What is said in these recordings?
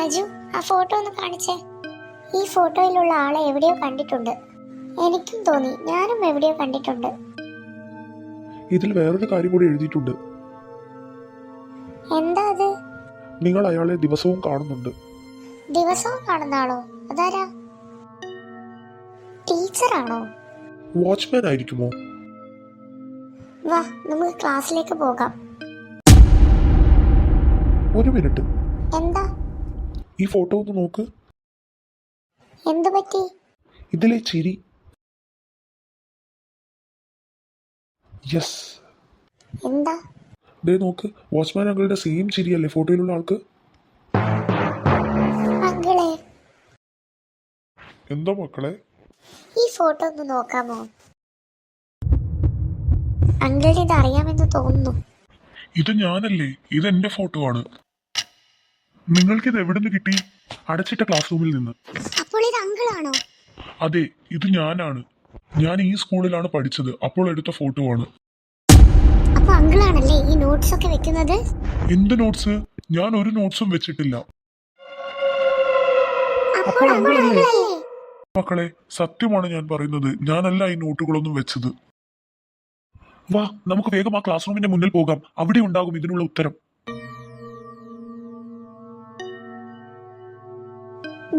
അജു, ആ ഫോട്ടോ ഒന്ന് കാണിച്ചേ. ഈ ഫോട്ടോയിലുള്ള ആളെ എവിടെയോ കണ്ടിട്ടുണ്ട്. എനിക്കും തോന്നി, ഞാനും എവിടെയോ കണ്ടിട്ടുണ്ട്. ഇതിൽ വേറൊരു കാര്യം കൂടി എഴുതിയിട്ടുണ്ട്. എന്താ അത്? നിങ്ങൾ അയാളെ ദിവസവും കാണുന്നുണ്ട്. ദിവസവും കാണുന്ന ആളോ? അതാരാ? ടീച്ചറാണോ? വാച്ച്മാൻ ആയിരിക്കുമോ? വാ, നമുക്ക് ക്ലാസ്സിലേക്ക് പോകാം. ഒരു മിനിറ്റ്, എന്താ? ഈ ഫോട്ടോ ഒന്ന് നോക്ക്. എന്തു പറ്റി? ഇതിലെ ചിരി. യെസ്. എന്താ? ദേ നോക്ക്, വാച്ച്മാൻ അങ്കിളുടെ സെയിം ചിരിയല്ലേ ഫോട്ടോയിലുള്ള ആൾക്ക്? അങ്കിളെ, എന്താ മക്കളെ? ഈ ഫോട്ടോ ഒന്ന് നോക്കാമോ? അങ്കിളിന് ഇത് അറിയാമെന്ന് തോന്നുന്നു. ഇത് ഞാനല്ലേ, ഇത് എന്റെ ഫോട്ടോ ആണ്. നിങ്ങൾക്കിത് എവിടെ നിന്ന് കിട്ടി? അടച്ചിട്ട ക്ലാസ് റൂമിൽ നിന്ന്. അപ്പോൾ ഇത് അങ്കിളാണോ? അതെ, ഇത് ഞാനാണ്. ഞാൻ ഈ സ്കൂളിലാണ് പഠിച്ചത്. അപ്പോൾ എടുത്ത ഫോട്ടോ ആണ്. അപ്പൊ അങ്കിളാണല്ലേ ഈ നോട്ട്സ് ഒക്കെ വെക്കുന്നത്? എന്ത് നോട്ട്സ്? ഞാൻ ഒരു നോട്ട്സും വെച്ചിട്ടില്ല. അപ്പോൾ അങ്കിളല്ലേ? മക്കളെ, സത്യമാണ് ഞാൻ പറയുന്നത്. ഞാനല്ല ഈ നോട്ടുകളൊന്നും വെച്ചത്. വാ, നമുക്ക് വേഗം ആ ക്ലാസ് റൂമിന്റെ മുന്നിൽ പോകാം. അവിടെ ഉണ്ടാകും ഇതിനുള്ള ഉത്തരം.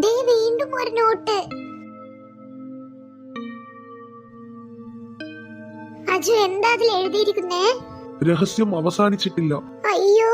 ദേ വീണ്ടും ഒരു നോട്ട്. അജു, എന്താ അതിൽ എഴുതിയിരിക്കുന്നേ? രഹസ്യം അവസാനിച്ചിട്ടില്ല. അയ്യോ,